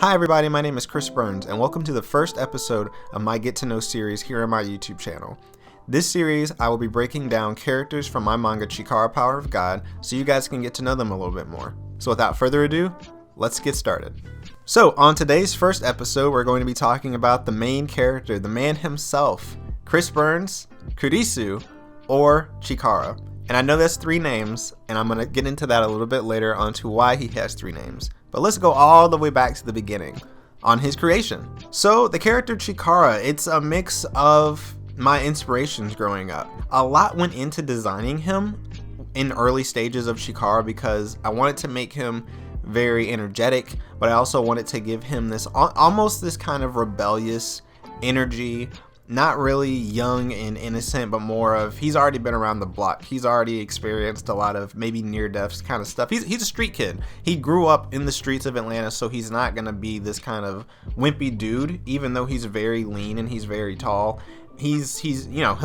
Hi everybody, my name is Chris Burns, and welcome to the first episode of my Get to Know series here on my YouTube channel. This series, I will be breaking down characters from my manga Chikara Power of God, so you guys can get to know them a little bit more. So without further ado, let's get started. So on today's first episode, we're going to be talking about the main character, the man himself, Chris Burns, Kurisu, or Chikara. And I know that's three names, and I'm going to get into that a little bit later onto why he has three names. But let's go all the way back to the beginning on his creation. So the character Chikara, it's a mix of my inspirations growing up. A lot went into designing him in early stages of Chikara because I wanted to make him very energetic, but I also wanted to give him this almost this kind of rebellious energy. Not really young and innocent, but more of he's already been around the block. He's already experienced a lot of maybe near-deaths kind of stuff. He's a street kid. He grew up in the streets of Atlanta, so he's not gonna be this kind of wimpy dude. Even though he's very lean and he's very tall, he's you know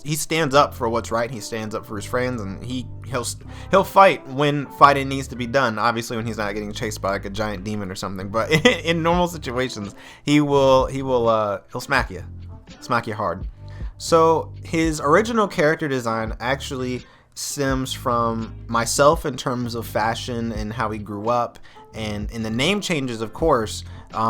he stands up for what's right. He stands up for his friends, and he'll fight when fighting needs to be done. Obviously, when he's not getting chased by like a giant demon or something. But in normal situations, he'll smack you hard. So his original character design actually stems from myself in terms of fashion and how he grew up, and the name changes, of course,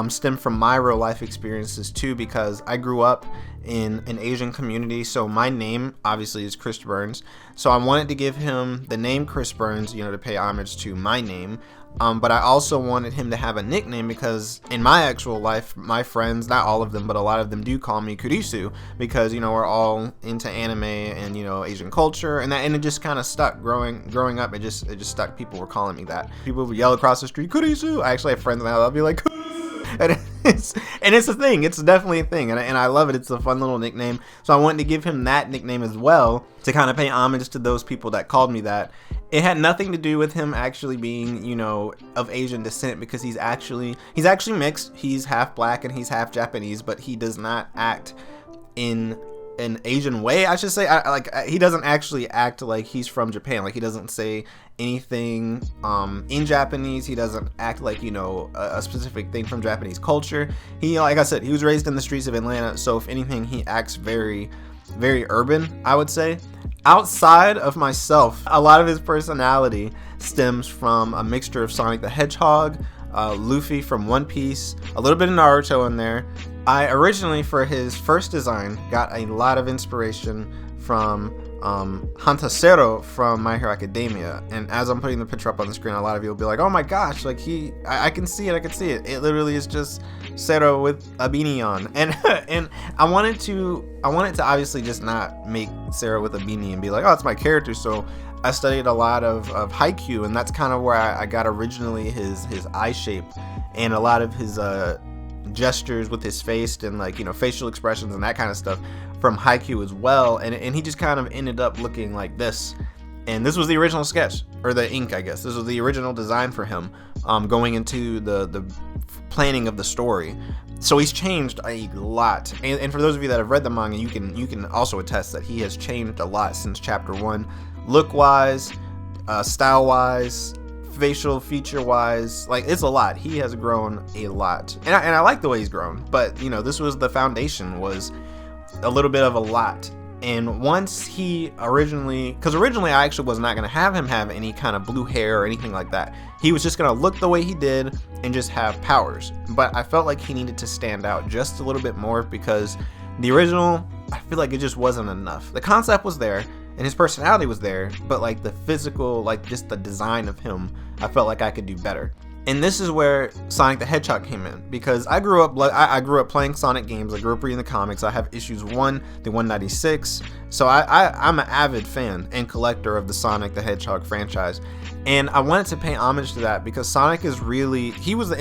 stem from my real life experiences too, because I grew up in an Asian community, so my name obviously is Chris Burns. So I wanted to give him the name Chris Burns, to pay homage to my name. But I also wanted him to have a nickname because in my actual life, my friends, not all of them, but a lot of them do call me Kurisu because, we're all into anime and, Asian culture, and it just kind of stuck. Growing up, it just stuck. People were calling me that. People would yell across the street, Kurisu. I actually have friends now that'll be like, and it's a thing. It's definitely a thing, and I love it. It's a fun little nickname. So I wanted to give him that nickname as well to kind of pay homage to those people that called me that. It had nothing to do with him actually being, of Asian descent, because he's actually mixed. He's half black and he's half Japanese, but he does not act in an Asian way, I should say. He doesn't actually act like he's from Japan. Like, he doesn't say anything in Japanese. He doesn't act like, a specific thing from Japanese culture. He, like I said, he was raised in the streets of Atlanta, so if anything, he acts very, very urban, I would say. Outside of myself, a lot of his personality stems from a mixture of Sonic the Hedgehog, Luffy from One Piece, a little bit of Naruto in there. I originally, for his first design, got a lot of inspiration from Hantasero from My Hero Academia, and as I'm putting the picture up on the screen, a lot of you will be like, oh my gosh, like I can see it. It literally is just Sero with a beanie on, and I wanted to obviously just not make Sero with a beanie and be like, oh, it's my character. So I studied a lot of haiku, and that's kind of where I got originally his eye shape and a lot of his gestures with his face and facial expressions and that kind of stuff from haiku as well, and he just kind of ended up looking like this. And this was the original sketch, or the ink, I guess. This was the original design for him going into the planning of the story. So he's changed a lot, and for those of you that have read the manga, you can also attest that he has changed a lot since chapter 1, look wise, style wise, facial feature wise. It's a lot. He has grown a lot, and I like the way he's grown, but this was the foundation, was a little bit of a lot. And once he originally I actually was not going to have him have any kind of blue hair or anything like that. He was just going to look the way he did and just have powers, but I felt like he needed to stand out just a little bit more because the original, I feel like it just wasn't enough. The concept was there and his personality was there, but the physical, just the design of him, I felt like I could do better. And this is where Sonic the Hedgehog came in, because I grew up playing Sonic games. I grew up reading the comics. I have issues 1 to 196, so I'm an avid fan and collector of the Sonic the Hedgehog franchise, and I wanted to pay homage to that because Sonic is he was the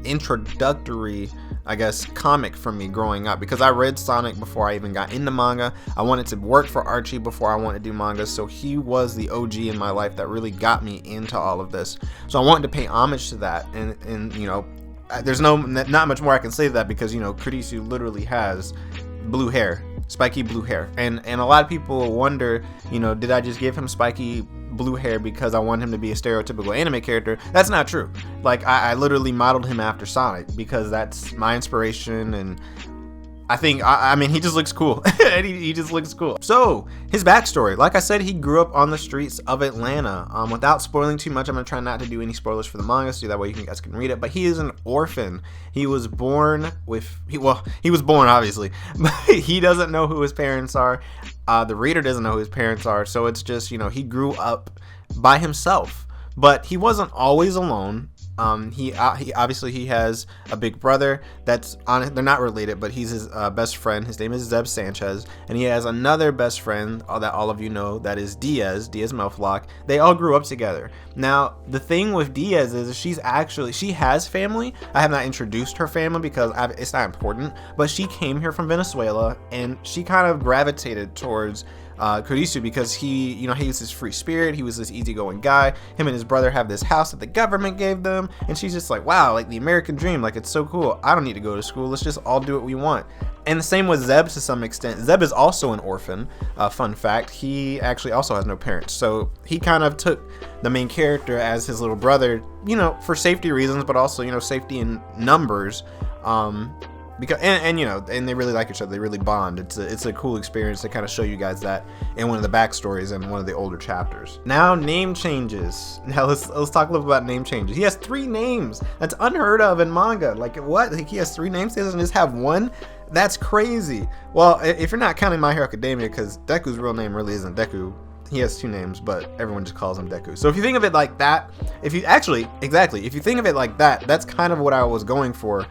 introductory, I guess, comic for me growing up, because I read Sonic before I even got into manga. I wanted to work for Archie before I wanted to do manga, so he was the OG in my life that really got me into all of this. So I wanted to pay homage to that, and there's not much more I can say to that, because Kurisu literally has blue hair, spiky blue hair, and a lot of people wonder, did I just give him spiky blue hair because I want him to be a stereotypical anime character. That's not true. Like, I literally modeled him after Sonic because that's my inspiration, and I think, I mean, he just looks cool. he just looks cool. So, his backstory. Like I said, he grew up on the streets of Atlanta. Without spoiling too much, I'm going to try not to do any spoilers for the manga, so that way you guys can read it. But he is an orphan. He was born with, he was born, obviously, but he doesn't know who his parents are. The reader doesn't know who his parents are. So it's just, you know, he grew up by himself. But he wasn't always alone. He obviously he has a big brother that's on it. They're not related, but he's his best friend. His name is Zeb Sanchez, and he has another best friend that all of you know, that is Diaz Melflock. They all grew up together. Now, the thing with Diaz is she has family. I have not introduced her family because it's not important, but she came here from Venezuela, and she kind of gravitated towards Kurisu because he was this free spirit. He was this easygoing guy. Him and his brother have this house that the government gave them, and she's just like, wow, like the American dream, like it's so cool. I don't need to go to school. Let's just all do what we want. And the same with Zeb to some extent. Zeb is also an orphan. Fun fact, he actually also has no parents. So he kind of took the main character as his little brother, you know, for safety reasons, but also, you know, safety in numbers. Because and they really like each other. They really bond. It's a cool experience to kind of show you guys that in one of the backstories in one of the older chapters. Now, name changes. Now let's talk a little about name changes. He has 3 names. That's unheard of in manga. Like, what? Like, he has 3 names. He doesn't just have one. That's crazy. Well, if you're not counting My Hero Academia, because Deku's real name really isn't Deku. He has 2 names, but everyone just calls him Deku. So if you think of it like that, if you think of it like that, that's kind of what I was going for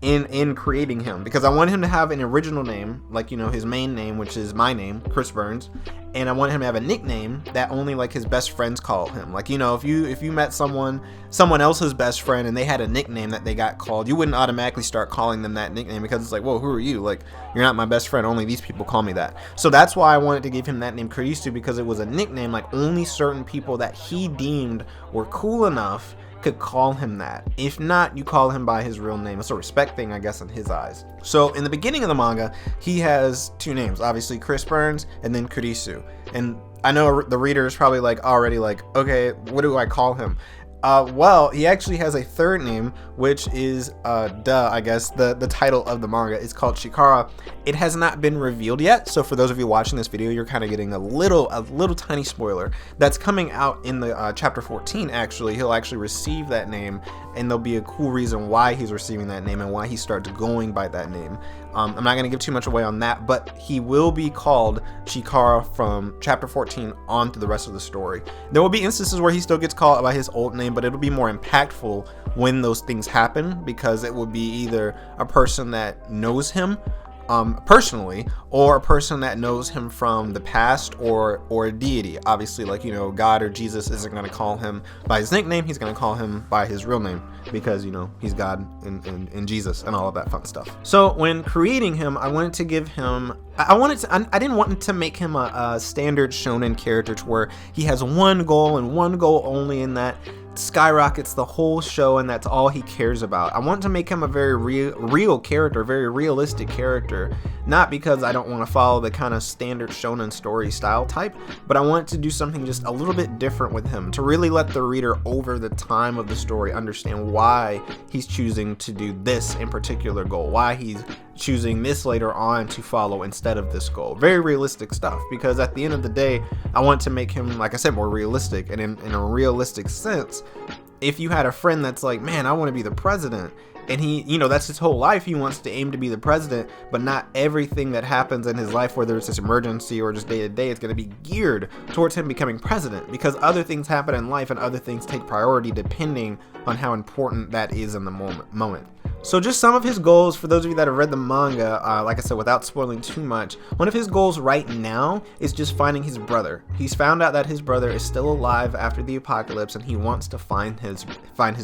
in creating him, because I want him to have an original name, like, you know, his main name, which is my name, Chris Burns, and I want him to have a nickname that only like his best friends call him. Like, you know, if you met someone else's best friend and they had a nickname that they got called, you wouldn't automatically start calling them that nickname because it's like, whoa, who are you? Like, you're not my best friend. Only these people call me that. So that's why I wanted to give him that name, Kurisu, because it was a nickname like only certain people that he deemed were cool enough could call him that. If not, you call him by his real name. It's a respect thing, I guess, in his eyes. So in the beginning of the manga, he has 2 names, obviously Chris Burns and then Kurisu. And I know the reader is probably like already like, okay, what do I call him? Well, he actually has a 3rd name, which is, I guess, the title of the manga is called Chikara. It has not been revealed yet, so for those of you watching this video, you're kind of getting a little tiny spoiler. That's coming out in the chapter 14, actually. He'll actually receive that name, and there'll be a cool reason why he's receiving that name and why he starts going by that name. I'm not going to give too much away on that, but he will be called Chikara from chapter 14 on to the rest of the story. There will be instances where he still gets called by his old name, but it'll be more impactful when those things happen, because it will be either a person that knows him personally, or a person that knows him from the past, or a deity. Obviously, like, you know, God or Jesus isn't going to call him by his nickname. He's going to call him by his real name, because, you know, he's God and Jesus and all of that fun stuff. So when creating him, I wanted to give him, I didn't want to make him a standard shonen character to where he has one goal and one goal only, in that skyrockets the whole show and that's all he cares about. I want to make him a very real character, very realistic character, not because I don't want to follow the kind of standard shonen story style type, but I want to do something just a little bit different with him, to really let the reader over the time of the story understand why he's choosing to do this in particular goal, why he's choosing this later on to follow instead of this goal. Very realistic stuff, because at the end of the day, I want to make him, like I said, more realistic. And in a realistic sense, if you had a friend that's like, man, I want to be the president, and he, you know, that's his whole life, he wants to aim to be the president, but not everything that happens in his life, whether it's this emergency or just day to day, is going to be geared towards him becoming president, because other things happen in life and other things take priority depending on how important that is in the moment. So just some of his goals, for those of you that have read the manga, like I said, without spoiling too much, one of his goals right now is just finding his brother. He's found out that his brother is still alive after the apocalypse, and he wants to find his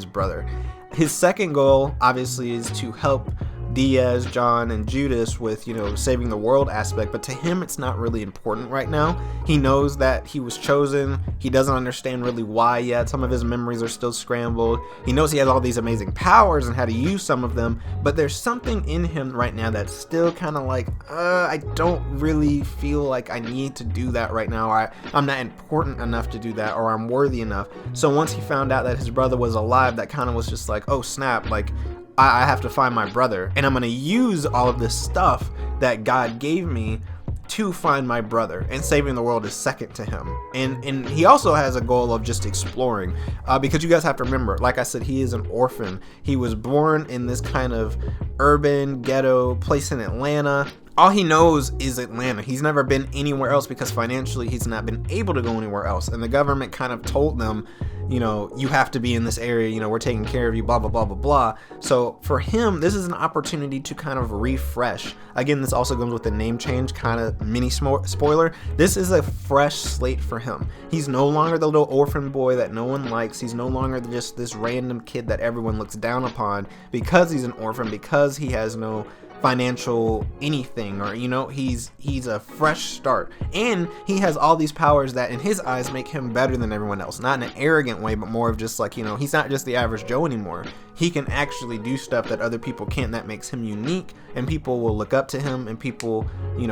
brother. His second goal, obviously, is to help Diaz, John, and Judas with, saving the world aspect, but to him it's not really important right now. He knows that he was chosen. He doesn't understand really why yet. Some of his memories are still scrambled. He knows he has all these amazing powers and how to use some of them, but there's something in him right now that's still kind of like, I don't really feel like I need to do that right now, or I'm not important enough to do that, or I'm worthy enough. So once he found out that his brother was alive, that kind of was just like, oh snap, like I have to find my brother, and I'm going to use all of this stuff that God gave me to find my brother, and saving the world is second to him. And he also has a goal of just exploring, because you guys have to remember, like I said, he is an orphan. He was born in this kind of urban ghetto place in Atlanta. All he knows is Atlanta. He's never been anywhere else because financially he's not been able to go anywhere else, and the government kind of told them, you have to be in this area, we're taking care of you, blah, blah, blah, blah, blah. So for him, this is an opportunity to kind of refresh. Again, this also comes with the name change, kind of mini spoiler. This is a fresh slate for him. He's no longer the little orphan boy that no one likes. He's no longer just this random kid that everyone looks down upon because he's an orphan, because he has no financial anything, or he's a fresh start, and he has all these powers that in his eyes make him better than everyone else, not in an arrogant way, but more of just like, he's not just the average Joe anymore. He can actually do stuff that other people can't. That makes him unique, and people will look up to him, and people,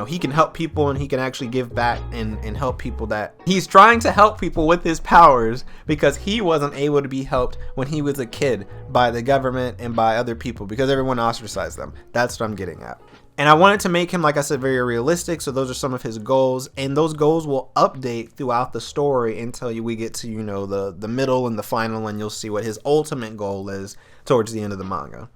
he can help people, and he can actually give back and help people. That he's trying to help people with his powers because he wasn't able to be helped when he was a kid by the government and by other people because everyone ostracized them. That's what I'm getting at. And I wanted to make him, like I said, very realistic. So those are some of his goals, and those goals will update throughout the story until we get to, the middle and the final, and you'll see what his ultimate goal is towards the end of the manga.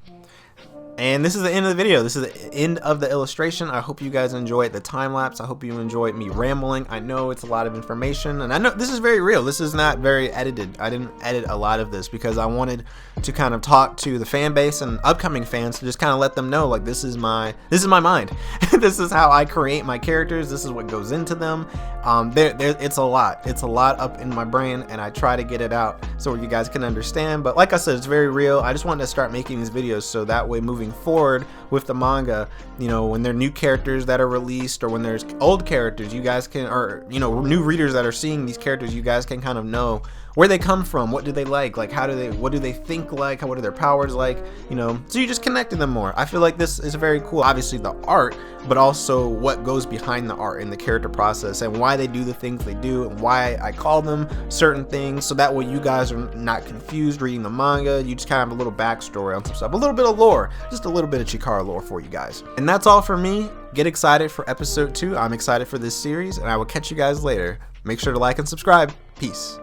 And this is the end of the video. This is the end of the illustration. I hope you guys enjoyed the time lapse. I hope you enjoyed me rambling. I know it's a lot of information, and I know this is very real. This is not very edited. I didn't edit a lot of this because I wanted to kind of talk to the fan base and upcoming fans to just kind of let them know, like, this is my mind. This is how I create my characters. This is what goes into them. It's a lot. It's a lot up in my brain, and I try to get it out so you guys can understand. But like I said, it's very real. I just wanted to start making these videos so that way moving forward with the manga, when there are new characters that are released, or when there's old characters, you guys can, or new readers that are seeing these characters, you guys can kind of know where they come from, what do they like, what do they think like, what are their powers like, so you just connect to them more. I feel like this is very cool. Obviously the art, but also what goes behind the art and the character process, and why they do the things they do, and why I call them certain things, so that way you guys are not confused reading the manga. You just kind of have a little backstory on some stuff, a little bit of lore, just a little bit of Chikara lore for you guys. And that's all for me. Get excited for episode 2. I'm excited for this series, and I will catch you guys later. Make sure to like and subscribe. Peace.